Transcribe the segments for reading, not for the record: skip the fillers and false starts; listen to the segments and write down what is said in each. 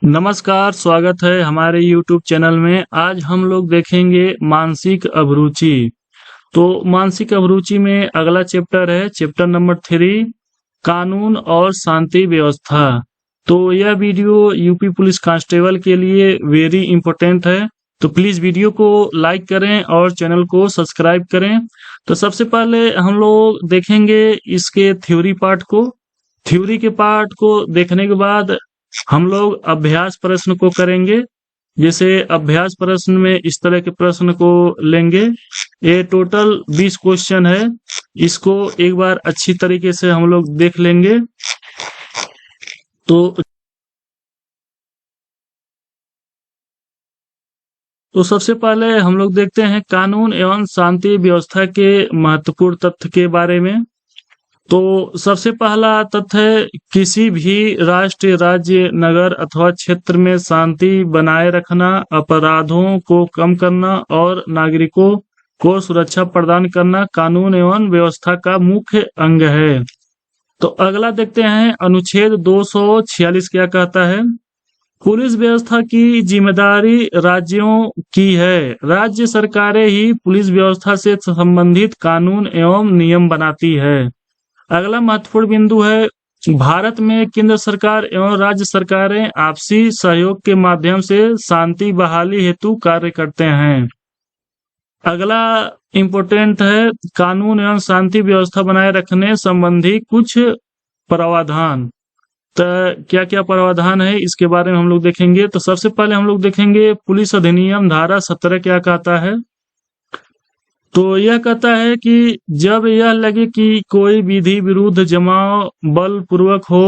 नमस्कार, स्वागत है हमारे YouTube चैनल में। आज हम लोग देखेंगे मानसिक अभिरुचि। तो मानसिक अभिरुचि में अगला चैप्टर है चैप्टर नंबर 3, कानून और शांति व्यवस्था। तो यह वीडियो यूपी पुलिस कांस्टेबल के लिए वेरी इंपॉर्टेंट है। तो प्लीज वीडियो को लाइक करें और चैनल को सब्सक्राइब करें। तो सबसे पहले हम लोग देखेंगे इसके थ्योरी पार्ट को। थ्योरी के पार्ट को देखने के बाद हम लोग अभ्यास प्रश्न को करेंगे। जैसे अभ्यास प्रश्न में इस तरह के प्रश्न को लेंगे। ये टोटल 20 क्वेश्चन है। इसको एक बार अच्छी तरीके से हम लोग देख लेंगे। तो सबसे पहले हम लोग देखते हैं कानून एवं शांति व्यवस्था के महत्वपूर्ण तथ्य के बारे में। तो सबसे पहला तथ्य, किसी भी राष्ट्र, राज्य, नगर अथवा क्षेत्र में शांति बनाए रखना, अपराधों को कम करना और नागरिकों को सुरक्षा प्रदान करना कानून एवं व्यवस्था का मुख्य अंग है। तो अगला देखते हैं अनुच्छेद 246 क्या कहता है। पुलिस व्यवस्था की जिम्मेदारी राज्यों की है। राज्य सरकारें ही पुलिस व्यवस्था से संबंधित कानून एवं नियम बनाती है। अगला महत्वपूर्ण बिंदु है, भारत में केंद्र सरकार एवं राज्य सरकारें आपसी सहयोग के माध्यम से शांति बहाली हेतु कार्य करते हैं। अगला इम्पोर्टेंट है, कानून एवं शांति व्यवस्था बनाए रखने संबंधी कुछ प्रावधान। तो क्या क्या प्रावधान है इसके बारे में हम लोग देखेंगे। तो सबसे पहले हम लोग देखेंगे पुलिस अधिनियम धारा 17 क्या कहता है। तो यह कहता है कि जब यह लगे कि कोई विधि विरुद्ध जमाव बलपूर्वक हो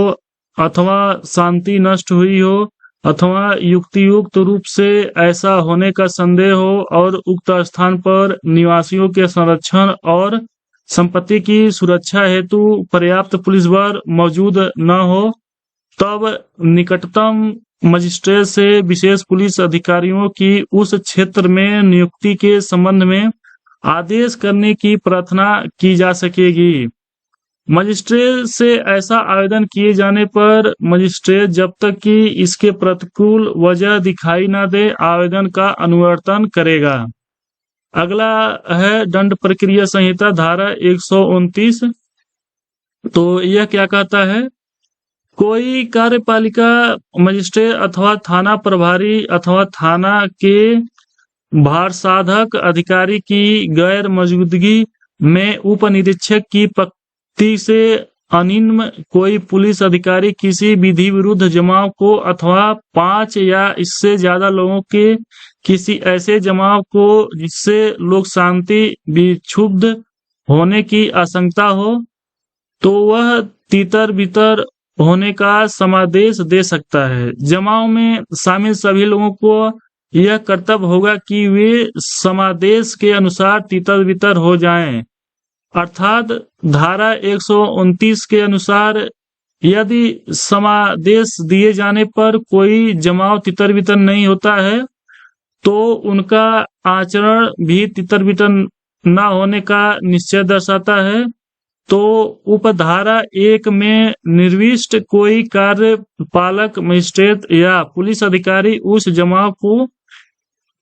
अथवा शांति नष्ट हुई हो अथवा युक्तियुक्त रूप से ऐसा होने का संदेह हो और उक्त स्थान पर निवासियों के संरक्षण और संपत्ति की सुरक्षा हेतु पर्याप्त पुलिस बल मौजूद न हो, तब निकटतम मजिस्ट्रेट से विशेष पुलिस अधिकारियों की उस क्षेत्र में नियुक्ति के संबंध में आदेश करने की प्रार्थना की जा सकेगी। मजिस्ट्रेट से ऐसा आवेदन किए जाने पर मजिस्ट्रेट जब तक कि इसके प्रतिकूल वजह दिखाई न दे आवेदन का अनुवर्तन करेगा। अगला है दंड प्रक्रिया संहिता धारा 129। तो यह क्या कहता है, कोई कार्यपालिका मजिस्ट्रेट अथवा थाना प्रभारी अथवा थाना के भार साधक अधिकारी की गैर मौजूदगी में उप निरीक्षक की पंक्ति से अनिम्न कोई पुलिस अधिकारी किसी विधि विरुद्ध जमाव को अथवा 5 या इससे ज्यादा लोगों के किसी ऐसे जमाव को जिससे लोक शांति विक्षुब्ध होने की आशंका हो, तो वह तितर बितर होने का समादेश दे सकता है। जमाव में शामिल सभी लोगों को यह कर्तव्य होगा कि वे समादेश के अनुसार तितर बितर हो जाएं। अर्थात धारा 129 के अनुसार यदि समादेश दिए जाने पर कोई जमाव तितर बितर नहीं होता है तो उनका आचरण भी तितर बितर न होने का निश्चय दर्शाता है। तो उपधारा 1 में निर्दिष्ट कोई कार्यपालक मजिस्ट्रेट या पुलिस अधिकारी उस जमाव को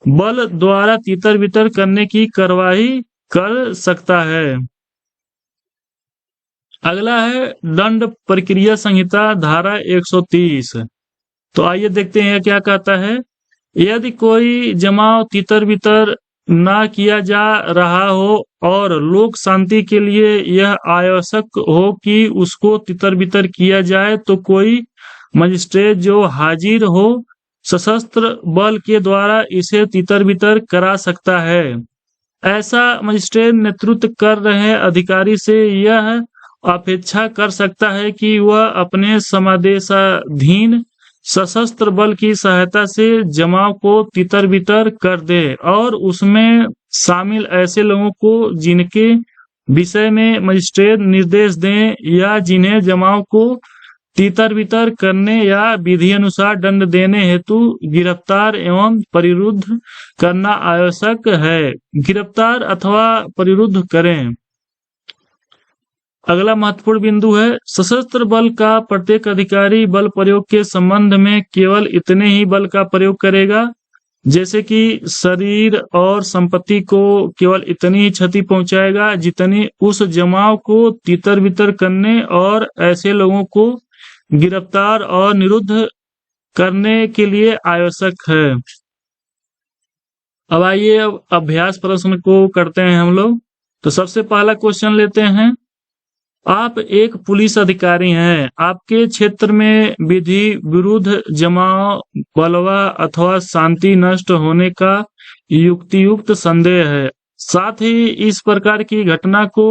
बल द्वारा तितर बितर करने की कार्रवाई कर सकता है। अगला है दंड प्रक्रिया संहिता धारा 130। तो आइए देखते हैं क्या कहता है। यदि कोई जमाव तितर बितर ना किया जा रहा हो और लोक शांति के लिए यह आवश्यक हो कि उसको तितर बितर किया जाए, तो कोई मजिस्ट्रेट जो हाजिर हो सशस्त्र बल के द्वारा इसे तितर बितर करा सकता है। ऐसा मजिस्ट्रेट नेतृत्व कर रहे अधिकारी से यह अपेक्षा कर सकता है कि वह अपने समादेशाधीन सशस्त्र बल की सहायता से जमाव को तितर बितर कर दे और उसमें शामिल ऐसे लोगों को जिनके विषय में मजिस्ट्रेट निर्देश दें या जिन्हें जमाव को तितर बितर करने या विधि अनुसार दंड देने हेतु गिरफ्तार एवं परिरुद्ध करना आवश्यक है। गिरफ्तार अथवा परिरुद्ध करें। अगला महत्वपूर्ण बिंदु है सशस्त्र बल का प्रत्येक अधिकारी बल प्रयोग के संबंध में केवल इतने ही बल का प्रयोग करेगा जैसे कि शरीर और संपत्ति को केवल इतनी ही क्षति पहुंचाएगा जितनी उस जमाव को तितर बितर करने और ऐसे लोगों को गिरफ्तार और निरुद्ध करने के लिए आवश्यक है। अब आइए अब अभ्यास प्रश्न को करते हैं हम लोग। तो सबसे पहला क्वेश्चन लेते हैं। आप एक पुलिस अधिकारी हैं। आपके क्षेत्र में विधि विरुद्ध जमाव बलवा अथवा शांति नष्ट होने का युक्तियुक्त संदेह है। साथ ही इस प्रकार की घटना को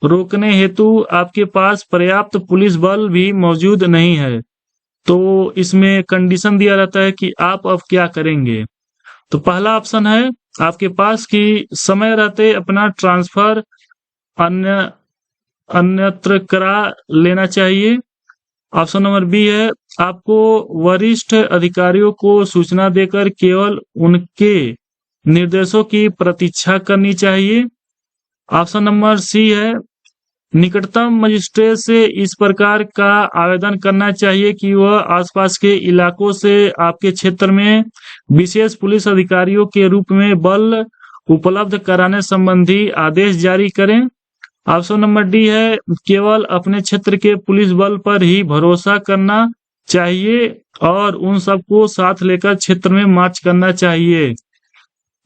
रोकने हेतु आपके पास पर्याप्त पुलिस बल भी मौजूद नहीं है। तो इसमें कंडीशन दिया रहता है कि आप अब क्या करेंगे। तो पहला ऑप्शन है आपके पास कि समय रहते अपना ट्रांसफर अन्यत्र करा लेना चाहिए। ऑप्शन नंबर बी है आपको वरिष्ठ अधिकारियों को सूचना देकर केवल उनके निर्देशों की प्रतीक्षा करनी चाहिए। ऑप्शन नंबर सी है निकटतम मजिस्ट्रेट से इस प्रकार का आवेदन करना चाहिए कि वह आसपास के इलाकों से आपके क्षेत्र में विशेष पुलिस अधिकारियों के रूप में बल उपलब्ध कराने संबंधी आदेश जारी करें। ऑप्शन नंबर डी है केवल अपने क्षेत्र के पुलिस बल पर ही भरोसा करना चाहिए और उन सबको साथ लेकर क्षेत्र में मार्च करना चाहिए।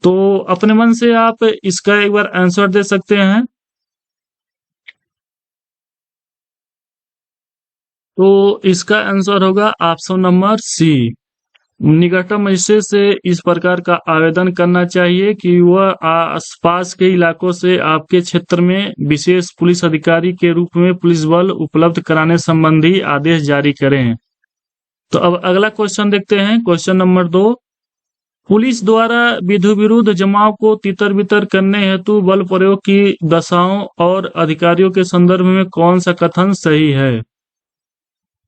तो अपने मन से आप इसका एक बार आंसर दे सकते हैं। तो इसका आंसर होगा ऑप्शन नंबर सी निकटतम मजिस्ट्रेट से इस प्रकार का आवेदन करना चाहिए कि वह आसपास के इलाकों से आपके क्षेत्र में विशेष पुलिस अधिकारी के रूप में पुलिस बल उपलब्ध कराने संबंधी आदेश जारी करें। तो अब अगला क्वेश्चन देखते हैं। क्वेश्चन नंबर 2 पुलिस द्वारा विधि विरुद्ध जमाव को तितर बितर करने हेतु बल प्रयोग की दशाओं और अधिकारियों के संदर्भ में कौन सा कथन सही है।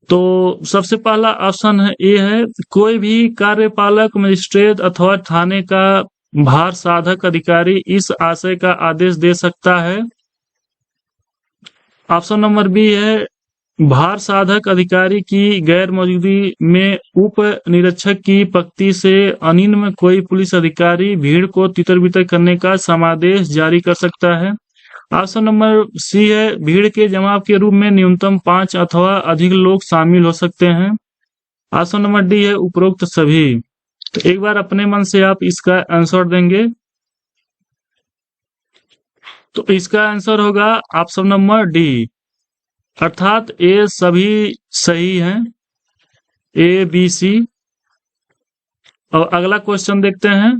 तो सबसे पहला ऑप्शन है ए है कोई भी कार्यपालक मजिस्ट्रेट अथवा थाने का भार साधक अधिकारी इस आशय का आदेश दे सकता है। ऑप्शन नंबर बी है भार साधक अधिकारी की गैर मौजूदगी में उप निरीक्षक की पंक्ति से अनिम्न कोई पुलिस अधिकारी भीड़ को तितर बितर करने का समादेश जारी कर सकता है। ऑप्शन नंबर सी है भीड़ के जमाव के रूप में न्यूनतम 5 अथवा अधिक लोग शामिल हो सकते हैं। ऑप्शन नंबर डी है उपरोक्त सभी। तो एक बार अपने मन से आप इसका आंसर देंगे। तो इसका आंसर होगा ऑप्शन नंबर डी अर्थात ए सभी सही हैं ए बी सी। और अगला क्वेश्चन देखते हैं।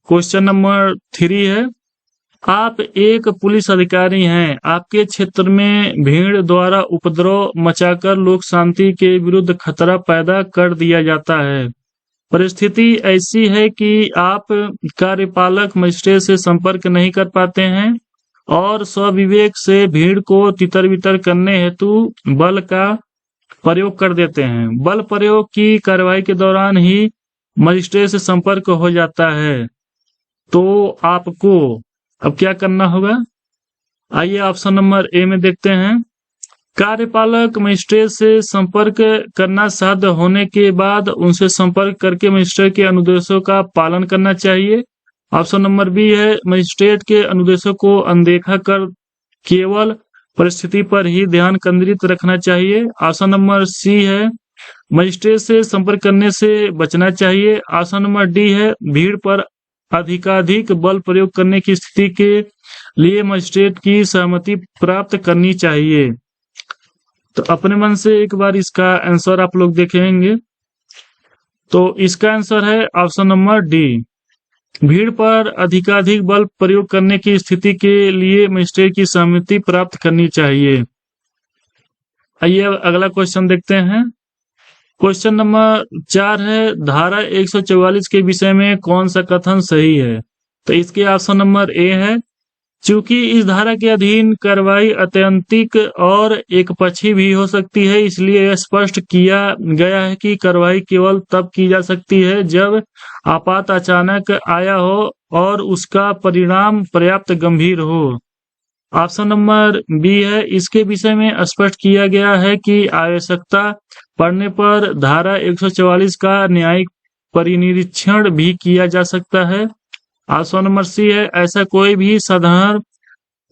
क्वेश्चन नंबर 3 है आप एक पुलिस अधिकारी हैं। आपके क्षेत्र में भीड़ द्वारा उपद्रव मचाकर लोक शांति के विरुद्ध खतरा पैदा कर दिया जाता है। परिस्थिति ऐसी है कि आप कार्यपालक मजिस्ट्रेट से संपर्क नहीं कर पाते हैं और स्वविवेक से भीड़ को तितर बितर करने हेतु बल का प्रयोग कर देते हैं। बल प्रयोग की कार्रवाई के दौरान ही मजिस्ट्रेट से संपर्क हो जाता है। तो आपको अब क्या करना होगा। आइए ऑप्शन नंबर ए में देखते हैं। कार्यपालक मजिस्ट्रेट से संपर्क करना साध्य होने के बाद उनसे संपर्क करके मजिस्ट्रेट के अनुदेशों का पालन करना चाहिए। ऑप्शन नंबर बी है मजिस्ट्रेट के अनुदेशों को अनदेखा कर केवल परिस्थिति पर ही ध्यान केंद्रित रखना चाहिए। ऑप्शन नंबर सी है मजिस्ट्रेट से संपर्क करने से बचना चाहिए। ऑप्शन नंबर डी है भीड़ पर अधिकाधिक बल प्रयोग करने की स्थिति के लिए मजिस्ट्रेट की सहमति प्राप्त करनी चाहिए। तो अपने मन से एक बार इसका आंसर आप लोग देखेंगे। तो इसका आंसर है ऑप्शन नंबर डी भीड़ पर अधिकाधिक बल प्रयोग करने की स्थिति के लिए मजिस्ट्रेट की सहमति प्राप्त करनी चाहिए। आइए अगला क्वेश्चन देखते हैं। क्वेश्चन नंबर 4 है धारा 144 के विषय में कौन सा कथन सही है। तो इसके ऑप्शन नंबर ए है चूंकि इस धारा के अधीन कार्रवाई अत्यंतिक और एकपक्षी भी हो सकती है इसलिए यह स्पष्ट किया गया है कि कार्रवाई केवल तब की जा सकती है जब आपात अचानक आया हो और उसका परिणाम पर्याप्त गंभीर हो। ऑप्शन नंबर बी है, इसके विषय में स्पष्ट किया गया है कि आवश्यकता पड़ने पर धारा 144 का न्यायिक परिनिरीक्षण भी किया जा सकता है। ऑप्शन नंबर सी है, ऐसा कोई भी साधारण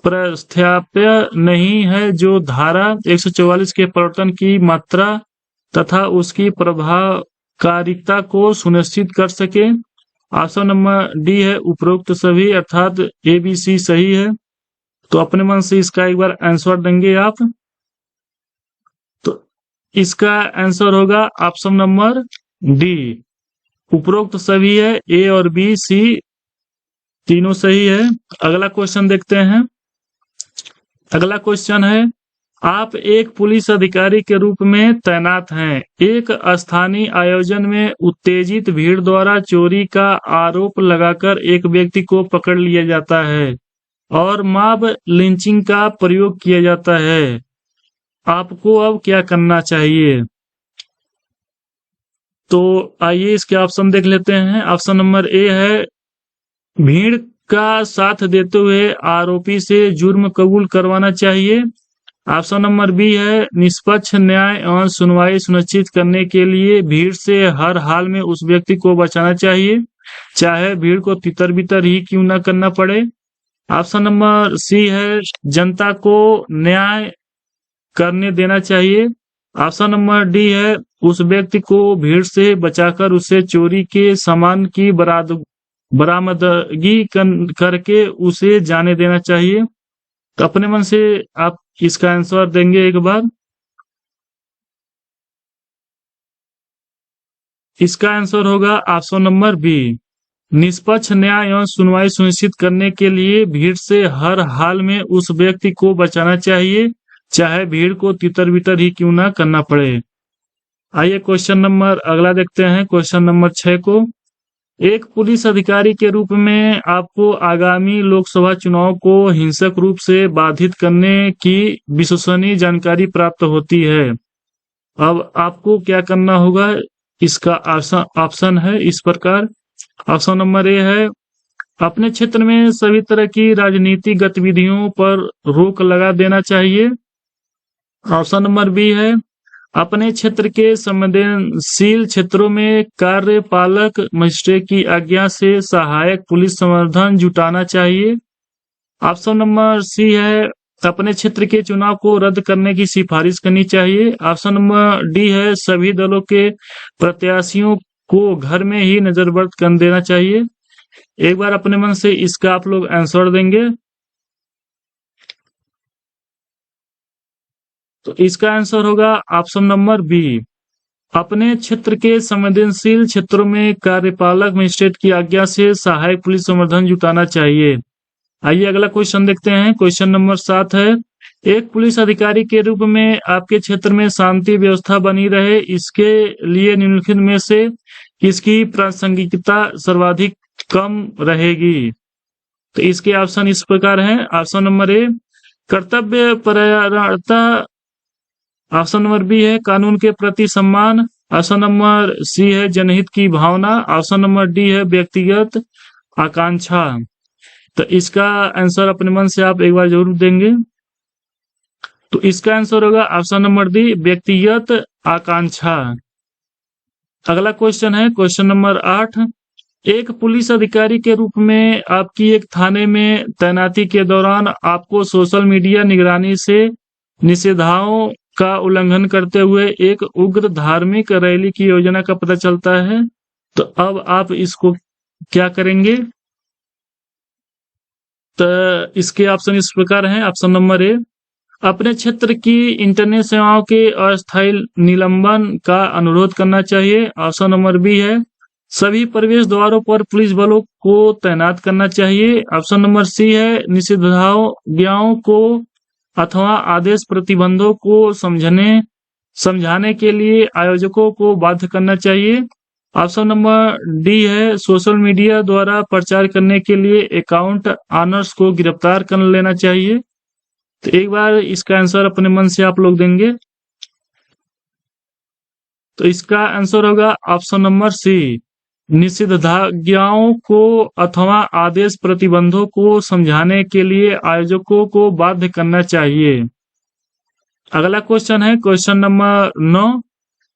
प्रस्थाप्य नहीं है जो धारा 144 के प्रवर्तन की मात्रा तथा उसकी प्रभावकारिता को सुनिश्चित कर सके। ऑप्शन नंबर डी है, उपरोक्त सभी अर्थात ए बी सी सही है। तो अपने मन से इसका एक बार आंसर देंगे आप। तो इसका आंसर होगा ऑप्शन नंबर डी, उपरोक्त सभी है, ए और बी सी तीनों सही है। अगला क्वेश्चन देखते हैं। अगला क्वेश्चन है, आप एक पुलिस अधिकारी के रूप में तैनात हैं। एक स्थानीय आयोजन में उत्तेजित भीड़ द्वारा चोरी का आरोप लगाकर एक व्यक्ति को पकड़ लिया जाता है और मॉब लिंचिंग का प्रयोग किया जाता है। आपको अब क्या करना चाहिए? तो आइए इसके ऑप्शन देख लेते हैं। ऑप्शन नंबर ए है, भीड़ का साथ देते हुए आरोपी से जुर्म कबूल करवाना चाहिए। ऑप्शन नंबर बी है, निष्पक्ष न्याय एवं सुनवाई सुनिश्चित करने के लिए भीड़ से हर हाल में उस व्यक्ति को बचाना चाहिए, चाहे भीड़ को तितर बितर ही क्यों न करना पड़े। ऑप्शन नंबर सी है, जनता को न्याय करने देना चाहिए। ऑप्शन नंबर डी है, उस व्यक्ति को भीड़ से बचाकर उसे चोरी के सामान की बरामदगी करके उसे जाने देना चाहिए। तो अपने मन से आप इसका आंसर देंगे एक बार। इसका आंसर होगा ऑप्शन नंबर बी, निष्पक्ष न्याय एवं सुनवाई सुनिश्चित करने के लिए भीड़ से हर हाल में उस व्यक्ति को बचाना चाहिए, चाहे भीड़ को तितर बितर ही क्यों ना करना पड़े। आइए क्वेश्चन नंबर अगला देखते हैं, क्वेश्चन नंबर 6 को। एक पुलिस अधिकारी के रूप में आपको आगामी लोकसभा चुनाव को हिंसक रूप से बाधित करने की विश्वसनीय जानकारी प्राप्त होती है। अब आपको क्या करना होगा? इसका ऑप्शन है इस प्रकार। ऑप्शन नंबर ए है, अपने क्षेत्र में सभी तरह की राजनीतिक गतिविधियों पर रोक लगा देना चाहिए। ऑप्शन नंबर बी है, अपने क्षेत्र के संवेदनशील क्षेत्रों में कार्यपालक मजिस्ट्रेट की आज्ञा से सहायक पुलिस संवर्धन जुटाना चाहिए। ऑप्शन नंबर सी है, अपने क्षेत्र के चुनाव को रद्द करने की सिफारिश करनी चाहिए। ऑप्शन नंबर डी है, सभी दलों के प्रत्याशियों को घर में ही नजरबंद कर देना चाहिए। एक बार अपने मन से इसका आप लोग आंसर देंगे। तो इसका आंसर होगा ऑप्शन नंबर बी, अपने क्षेत्र के संवेदनशील क्षेत्रों में कार्यपालक मजिस्ट्रेट की आज्ञा से सहायक पुलिस संवर्धन जुटाना चाहिए। आइए अगला क्वेश्चन देखते हैं। क्वेश्चन नंबर 7 है, एक पुलिस अधिकारी के रूप में आपके क्षेत्र में शांति व्यवस्था बनी रहे, इसके लिए निम्नलिखित में से किसकी प्रासंगिकता सर्वाधिक कम रहेगी? तो इसके ऑप्शन इस प्रकार हैं। ऑप्शन नंबर ए, कर्तव्य परायणता। ऑप्शन नंबर बी है, कानून के प्रति सम्मान। ऑप्शन नंबर सी है, जनहित की भावना। ऑप्शन नंबर डी है, व्यक्तिगत आकांक्षा। तो इसका आंसर अपने मन से आप एक बार जरूर देंगे। तो इसका आंसर होगा ऑप्शन नंबर डी, व्यक्तिगत आकांक्षा। अगला क्वेश्चन है क्वेश्चन नंबर 8, एक पुलिस अधिकारी के रूप में आपकी एक थाने में तैनाती के दौरान आपको सोशल मीडिया निगरानी से निषेधाज्ञाओं का उल्लंघन करते हुए एक उग्र धार्मिक रैली की योजना का पता चलता है। तो अब आप इसको क्या करेंगे? तो इसके ऑप्शन इस प्रकार हैं। ऑप्शन नंबर ए, अपने क्षेत्र की इंटरनेट सेवाओं के अस्थायी निलंबन का अनुरोध करना चाहिए। ऑप्शन नंबर बी है, सभी प्रवेश द्वारों पर पुलिस बलों को तैनात करना चाहिए। ऑप्शन नंबर सी है, निषेधाज्ञाओं को अथवा आदेश प्रतिबंधों को समझाने के लिए आयोजकों को बाध्य करना चाहिए। ऑप्शन नंबर डी है, सोशल मीडिया द्वारा प्रचार करने के लिए अकाउंट ऑनर्स को गिरफ्तार कर लेना चाहिए। तो एक बार इसका आंसर अपने मन से आप लोग देंगे। तो इसका आंसर होगा ऑप्शन नंबर सी, निषेधाज्ञाओं को अथवा आदेश प्रतिबंधों को समझाने के लिए आयोजकों को बाध्य करना चाहिए। अगला क्वेश्चन है क्वेश्चन नंबर 9।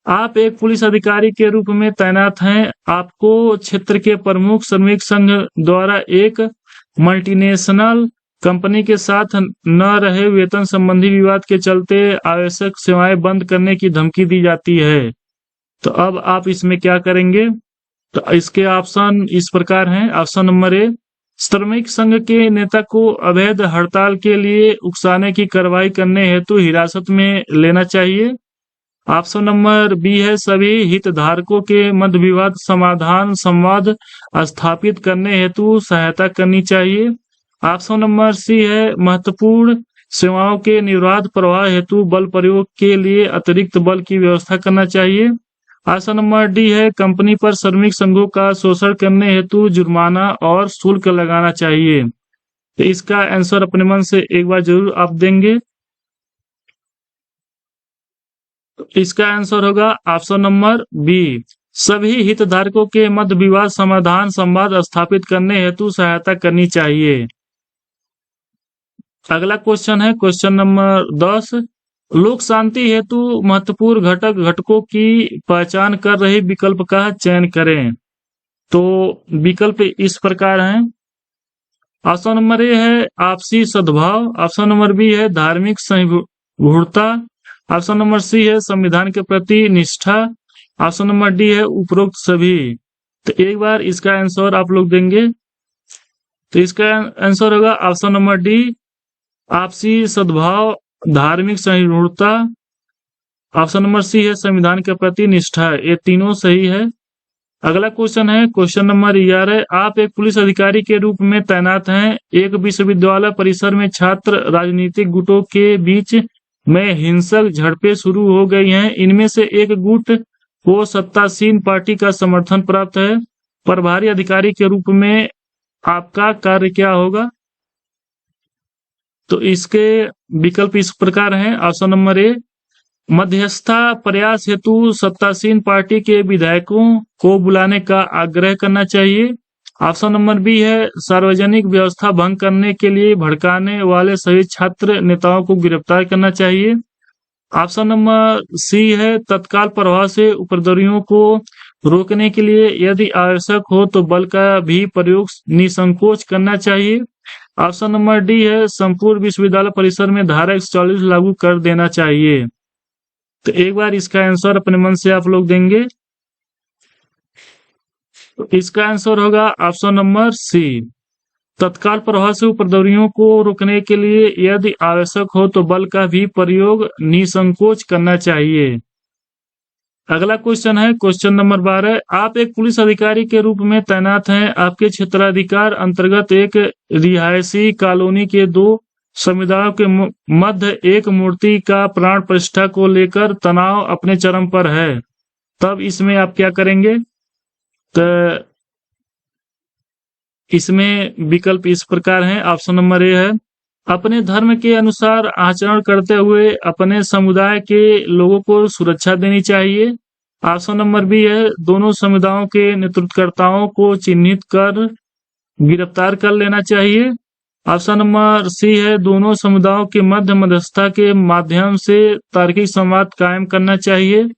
आप एक पुलिस अधिकारी के रूप में तैनात हैं। आपको क्षेत्र के प्रमुख श्रमिक संघ द्वारा एक मल्टीनेशनल कंपनी के साथ न रहे वेतन संबंधी विवाद के चलते आवश्यक सेवाएं बंद करने की धमकी दी जाती है। तो अब आप इसमें क्या करेंगे? तो इसके ऑप्शन इस प्रकार हैं। ऑप्शन नंबर ए, श्रमिक संघ के नेता को अवैध हड़ताल के लिए उकसाने की कार्रवाई करने हेतु हिरासत में लेना चाहिए। ऑप्शन नंबर बी है, सभी हितधारकों के मध्य विवाद समाधान संवाद स्थापित करने हेतु सहायता करनी चाहिए। ऑप्शन नंबर सी है, महत्वपूर्ण सेवाओं के निर्बाध प्रवाह हेतु बल प्रयोग के लिए अतिरिक्त बल की व्यवस्था करना चाहिए। ऑप्शन नंबर डी है, कंपनी पर श्रमिक संघों का शोषण करने हेतु जुर्माना और शुल्क लगाना चाहिए। तो इसका आंसर अपने मन से एक बार जरूर आप देंगे। तो इसका आंसर होगा ऑप्शन नंबर बी, सभी हितधारकों के मध्य विवाद समाधान संवाद स्थापित करने हेतु सहायता करनी चाहिए। अगला क्वेश्चन है क्वेश्चन नंबर 10। लोक शांति हेतु महत्वपूर्ण घटकों की पहचान कर रहे विकल्प का चयन करें। तो विकल्प इस प्रकार हैं। ऑप्शन नंबर ए है आपसी सद्भाव। ऑप्शन नंबर बी है धार्मिक सहिष्णुता। ऑप्शन नंबर सी है संविधान के प्रति निष्ठा। ऑप्शन नंबर डी है उपरोक्त सभी। तो एक बार इसका आंसर आप लोग देंगे। तो इसका आंसर होगा ऑप्शन नंबर डी, आपसी सद्भाव धार्मिक सहिष्णुता। ऑप्शन नंबर सी है संविधान के प्रति निष्ठा। ये तीनों सही है। अगला क्वेश्चन है क्वेश्चन नंबर 11। आप एक पुलिस अधिकारी के रूप में तैनात हैं। एक विश्वविद्यालय परिसर में छात्र राजनीतिक गुटों के बीच में हिंसक झड़पें शुरू हो गई हैं। इनमें से एक गुट को सत्तासीन पार्टी का समर्थन प्राप्त है। प्रभारी अधिकारी के रूप में आपका कार्य क्या होगा? तो इसके विकल्प इस प्रकार हैं। ऑप्शन नंबर ए, मध्यस्थता प्रयास हेतु सत्तासीन पार्टी के विधायकों को बुलाने का आग्रह करना चाहिए। ऑप्शन नंबर बी है, सार्वजनिक व्यवस्था भंग करने के लिए भड़काने वाले सभी छात्र नेताओं को गिरफ्तार करना चाहिए। ऑप्शन नंबर सी है, तत्काल प्रभाव से उपद्रवियों को रोकने के लिए यदि आवश्यक हो तो बल का भी प्रयोग निसंकोच करना चाहिए। ऑप्शन नंबर डी है, संपूर्ण विश्वविद्यालय परिसर में धारा 144 लागू कर देना चाहिए। तो एक बार इसका आंसर अपने मन से आप लोग देंगे। तो इसका आंसर होगा ऑप्शन नंबर सी, तत्काल प्रभाव से उपद्रवियों को रोकने के लिए यदि आवश्यक हो तो बल का भी प्रयोग निसंकोच करना चाहिए। अगला क्वेश्चन है क्वेश्चन नंबर 12। आप एक पुलिस अधिकारी के रूप में तैनात हैं। आपके क्षेत्राधिकार अंतर्गत एक रिहायशी कॉलोनी के दो समुदायों के मध्य एक मूर्ति का प्राण प्रतिष्ठा को लेकर तनाव अपने चरम पर है। तब इसमें आप क्या करेंगे? तो इसमें विकल्प इस प्रकार हैं। ऑप्शन नंबर ए है, अपने धर्म के अनुसार आचरण करते हुए अपने समुदाय के लोगों को सुरक्षा देनी चाहिए। ऑप्शन नंबर बी है, दोनों समुदायों के नेतृत्वकर्ताओं को चिन्हित कर गिरफ्तार कर लेना चाहिए। ऑप्शन नंबर सी है, दोनों समुदायों के मध्य मध्यस्थता के माध्यम से तार्किक संवाद कायम करना चाहिए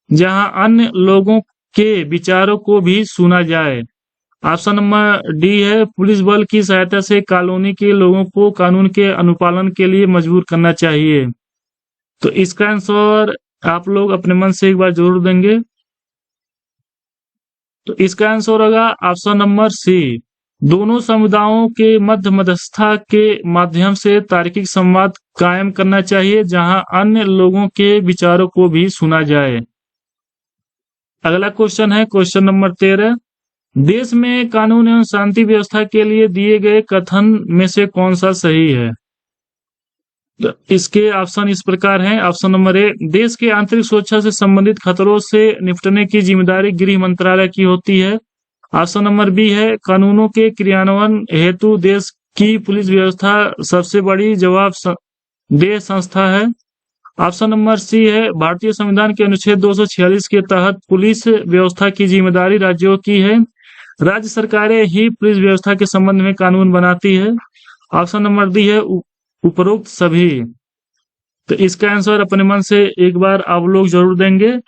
जहां अन्य लोगों के विचारों को भी सुना जाए। ऑप्शन नंबर डी है, पुलिस बल की सहायता से कॉलोनी के लोगों को कानून के अनुपालन के लिए मजबूर करना चाहिए। तो इसका आंसर आप लोग अपने मन से एक बार जरूर देंगे। तो इसका आंसर होगा ऑप्शन नंबर सी, दोनों समुदायों के मध्य मध्यस्थता के माध्यम से तार्किक संवाद कायम करना चाहिए जहां अन्य लोगों के विचारों को भी सुना जाए। अगला क्वेश्चन है क्वेश्चन नंबर 13। देश में कानून एवं शांति व्यवस्था के लिए दिए गए कथन में से कौन सा सही है? इसके ऑप्शन इस प्रकार हैं। ऑप्शन नंबर ए, देश के आंतरिक सुरक्षा से संबंधित खतरों से निपटने की जिम्मेदारी गृह मंत्रालय की होती है। ऑप्शन नंबर बी है, कानूनों के क्रियान्वयन हेतु देश की पुलिस व्यवस्था सबसे बड़ी जवाबदेह संस्था है। ऑप्शन नंबर सी है भारतीय संविधान के अनुच्छेद 246 के तहत पुलिस व्यवस्था की जिम्मेदारी राज्यों की है। राज्य सरकारें ही पुलिस व्यवस्था के संबंध में कानून बनाती है। ऑप्शन नंबर डी है उपरोक्त सभी। तो इसका आंसर अपने मन से एक बार आप लोग जरूर देंगे।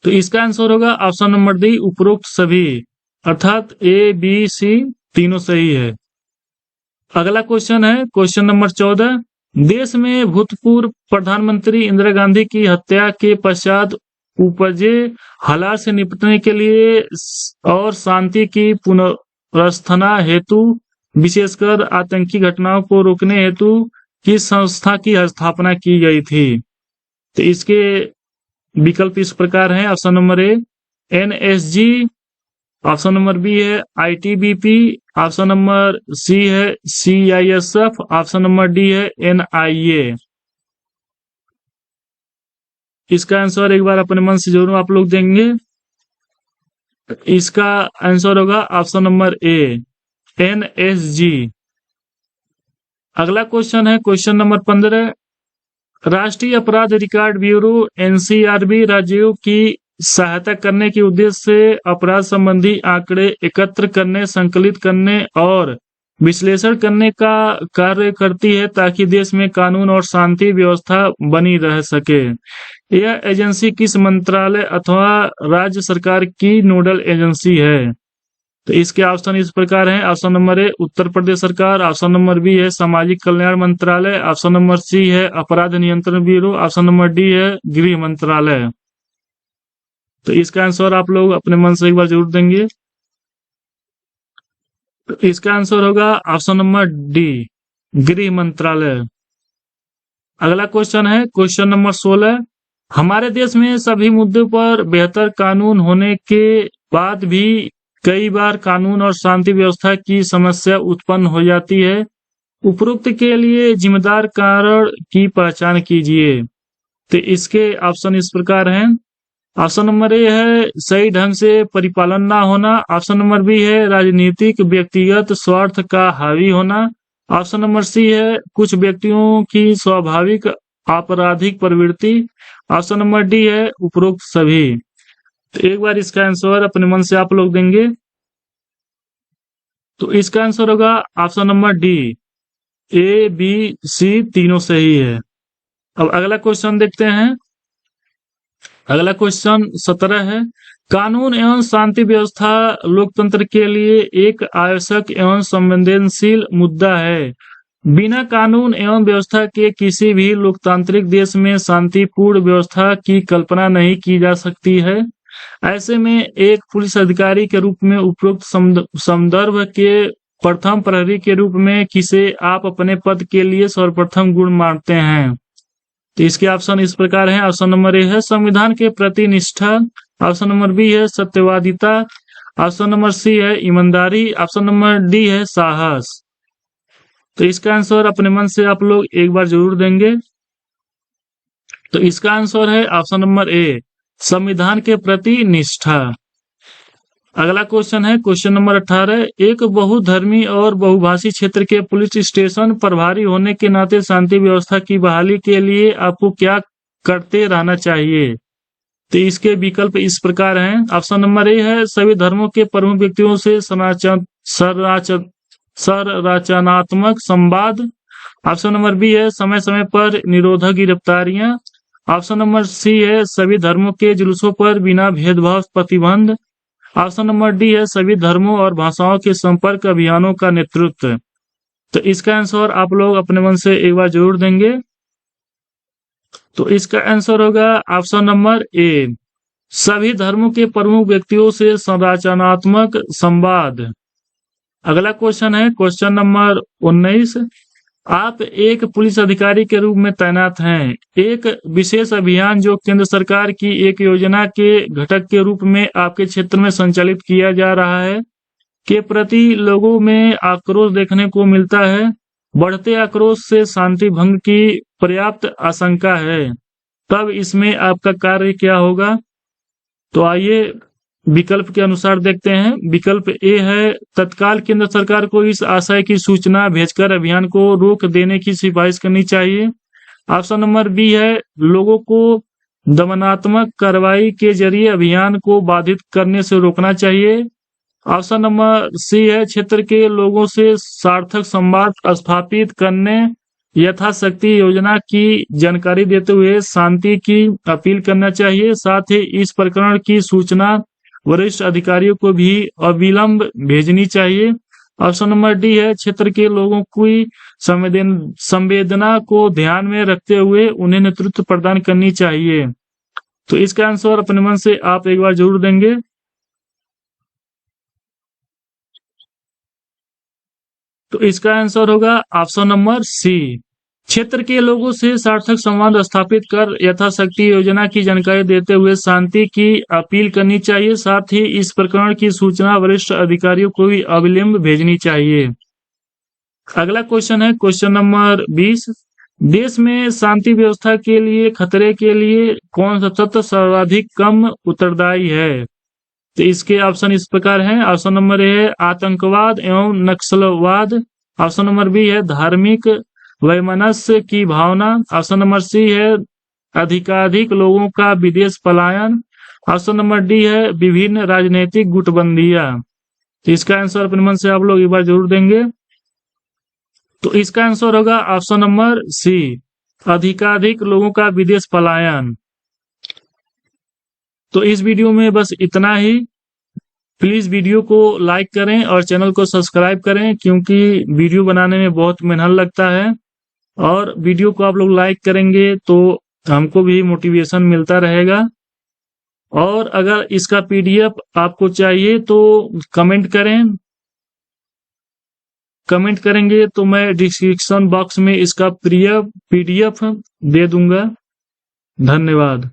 तो इसका आंसर होगा ऑप्शन नंबर डी उपरोक्त सभी, अर्थात ए बी सी तीनों सही है। अगला क्वेश्चन है क्वेश्चन नंबर 14। देश में भूतपूर्व प्रधानमंत्री इंदिरा गांधी की हत्या के पश्चात उपजे हालात से निपटने के लिए और शांति की पुनर्स्थापना हेतु, विशेषकर आतंकी घटनाओं को रोकने हेतु किस संस्था की स्थापना की गई थी? तो इसके विकल्प इस प्रकार हैं। Option number A NSG, option number B है ITBP, ऑप्शन नंबर सी है CISF, ऑप्शन नंबर डी है NIA। इसका आंसर एक बार अपने मन से जरूर आप लोग देंगे। इसका आंसर होगा ऑप्शन नंबर ए NSG। अगला क्वेश्चन है क्वेश्चन नंबर 15। राष्ट्रीय अपराध रिकॉर्ड ब्यूरो NCRB राज्यों की सहायता करने के उद्देश्य से अपराध संबंधी आंकड़े एकत्र करने, संकलित करने और विश्लेषण करने का कार्य करती है ताकि देश में कानून और शांति व्यवस्था बनी रह सके। यह एजेंसी किस मंत्रालय अथवा राज्य सरकार की नोडल एजेंसी है? तो इसके ऑप्शन इस प्रकार हैं। ऑप्शन नंबर ए उत्तर प्रदेश सरकार, ऑप्शन नंबर बी है सामाजिक कल्याण मंत्रालय, ऑप्शन नंबर सी है अपराध नियंत्रण ब्यूरो, ऑप्शन नंबर डी है गृह मंत्रालय। तो इसका आंसर आप लोग अपने मन से एक बार जरूर देंगे। तो इसका आंसर होगा ऑप्शन नंबर डी गृह मंत्रालय। अगला क्वेश्चन है क्वेश्चन नंबर 16। हमारे देश में सभी मुद्दों पर बेहतर कानून होने के बाद भी कई बार कानून और शांति व्यवस्था की समस्या उत्पन्न हो जाती है। उपरोक्त के लिए जिम्मेदार कारण की पहचान कीजिए। तो इसके ऑप्शन इस प्रकार हैं। ऑप्शन नंबर ए है सही ढंग से परिपालन ना होना, ऑप्शन नंबर बी है राजनीतिक व्यक्तिगत स्वार्थ का हावी होना, ऑप्शन नंबर सी है कुछ व्यक्तियों की स्वाभाविक आपराधिक प्रवृत्ति, ऑप्शन नंबर डी है उपरोक्त सभी। तो एक बार इसका आंसर अपने मन से आप लोग देंगे। तो इसका आंसर होगा ऑप्शन नंबर डी ABC तीनों सही है। अब अगला क्वेश्चन देखते हैं। अगला क्वेश्चन 17 है। कानून एवं शांति व्यवस्था लोकतंत्र के लिए एक आवश्यक एवं संवेदनशील मुद्दा है। बिना कानून एवं व्यवस्था के किसी भी लोकतांत्रिक देश में शांतिपूर्ण व्यवस्था की कल्पना नहीं की जा सकती है। ऐसे में एक पुलिस अधिकारी के रूप में उपरोक्त संदर्भ के प्रथम प्रहरी के रूप में किसे आप अपने पद के लिए सर्वप्रथम गुण मानते हैं? तो इसके ऑप्शन इस प्रकार हैं। ऑप्शन नंबर ए है संविधान के प्रति निष्ठा, ऑप्शन नंबर बी है सत्यवादिता, ऑप्शन नंबर सी है ईमानदारी, ऑप्शन नंबर डी है साहस। तो इसका आंसर अपने मन से आप लोग एक बार जरूर देंगे। तो इसका आंसर है ऑप्शन नंबर ए संविधान के प्रति निष्ठा। अगला क्वेश्चन है क्वेश्चन नंबर 18। एक बहुधर्मी और बहुभाषी क्षेत्र के पुलिस स्टेशन प्रभारी होने के नाते शांति व्यवस्था की बहाली के लिए आपको क्या करते रहना चाहिए? तो इसके विकल्प इस प्रकार हैं। ऑप्शन नंबर ए है सभी धर्मों के प्रमुख व्यक्तियों से संरचनात्मक संवाद, ऑप्शन नंबर बी है समय समय पर निरोधक गिरफ्तारियां, ऑप्शन नंबर सी है सभी धर्मों के जुलूसों पर बिना भेदभाव प्रतिबंध, ऑप्शन नंबर डी है सभी धर्मों और भाषाओं के संपर्क अभियानों का नेतृत्व। तो इसका आंसर आप लोग अपने मन से एक बार जरूर देंगे। तो इसका आंसर होगा ऑप्शन नंबर ए सभी धर्मों के प्रमुख व्यक्तियों से संरचनात्मक संवाद। अगला क्वेश्चन है क्वेश्चन नंबर 19। आप एक पुलिस अधिकारी के रूप में तैनात हैं। एक विशेष अभियान जो केंद्र सरकार की एक योजना के घटक के रूप में आपके क्षेत्र में संचालित किया जा रहा है के प्रति लोगों में आक्रोश देखने को मिलता है। बढ़ते आक्रोश से शांति भंग की पर्याप्त आशंका है। तब इसमें आपका कार्य क्या होगा? तो आइए विकल्प के अनुसार देखते हैं। विकल्प ए है तत्काल केंद्र सरकार को इस आशय की सूचना भेजकर अभियान को रोक देने की सिफारिश करनी चाहिए। ऑप्शन नंबर बी है लोगों को दमनात्मक कार्रवाई के जरिए अभियान को बाधित करने से रोकना चाहिए। ऑप्शन नंबर सी है क्षेत्र के लोगों से सार्थक संवाद स्थापित करने यथाशक्ति योजना की जानकारी देते हुए शांति की अपील करना चाहिए। साथ ही इस प्रकरण की सूचना वरिष्ठ अधिकारियों को भी अविलंब भेजनी चाहिए। ऑप्शन नंबर डी है क्षेत्र के लोगों की संवेदना को ध्यान में रखते हुए उन्हें नेतृत्व प्रदान करनी चाहिए। तो इसका आंसर अपने मन से आप एक बार जरूर देंगे। तो इसका आंसर होगा ऑप्शन नंबर सी। क्षेत्र के लोगों से सार्थक संवाद स्थापित कर यथाशक्ति योजना की जानकारी देते हुए शांति की अपील करनी चाहिए। साथ ही इस प्रकरण की सूचना वरिष्ठ अधिकारियों को भी अविलंब भेजनी चाहिए। अगला क्वेश्चन है क्वेश्चन नंबर 20। देश में शांति व्यवस्था के लिए खतरे के लिए कौन सा तत्व सर्वाधिक कम उत्तरदायी है? तो इसके ऑप्शन इस प्रकार हैं। ऑप्शन नंबर ए है आतंकवाद एवं नक्सलवाद। ऑप्शन नंबर बी है धार्मिक वैमनस्य की भावना। ऑप्शन नंबर सी है अधिकाधिक लोगों का विदेश पलायन। ऑप्शन नंबर डी है विभिन्न राजनीतिक गुटबंदियां। तो इसका आंसर अपने मन से आप लोग एक बार जरूर देंगे। तो इसका आंसर होगा ऑप्शन नंबर सी, अधिकाधिक लोगों का विदेश पलायन। तो इस वीडियो में बस इतना ही। प्लीज वीडियो को लाइक करें और चैनल को सब्सक्राइब करें, क्योंकि वीडियो बनाने में बहुत मेहनत लगता है और वीडियो को आप लोग लाइक करेंगे तो हमको भी मोटिवेशन मिलता रहेगा। और अगर इसका पीडीएफ आपको चाहिए तो कमेंट करें। कमेंट करेंगे तो मैं डिस्क्रिप्शन बॉक्स में इसका पीडीएफ दे दूंगा। धन्यवाद।